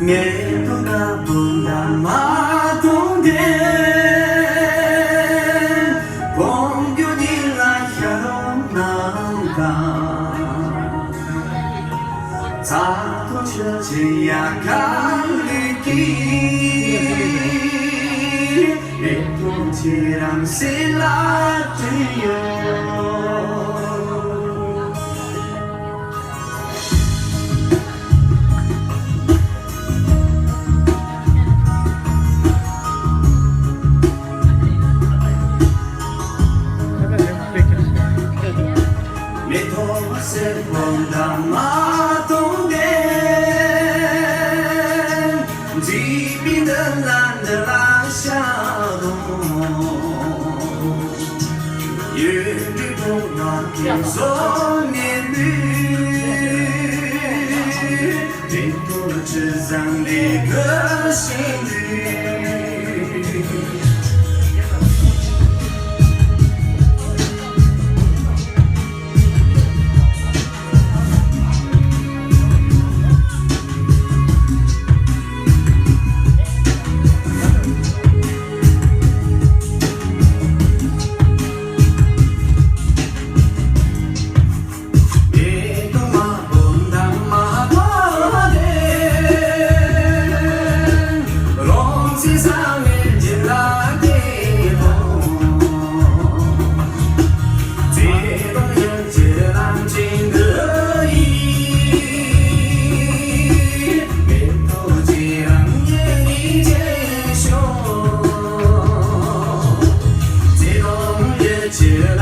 nghe tôi đã buồn đàn má tôi đêm bóng yêu đi lại khéo nắng càng ta tôi chưa chỉ 약간 느끼 내 꿈치랑 실라트요 내 도스를 본다 마동된 집이는 난들 아샤도 유리고 막힌 손에는 뒷도로 주상 내 것이는 세상을 질라대고 제동현질 남친 그이 멘토지랑 얘기 제쇼 제동현질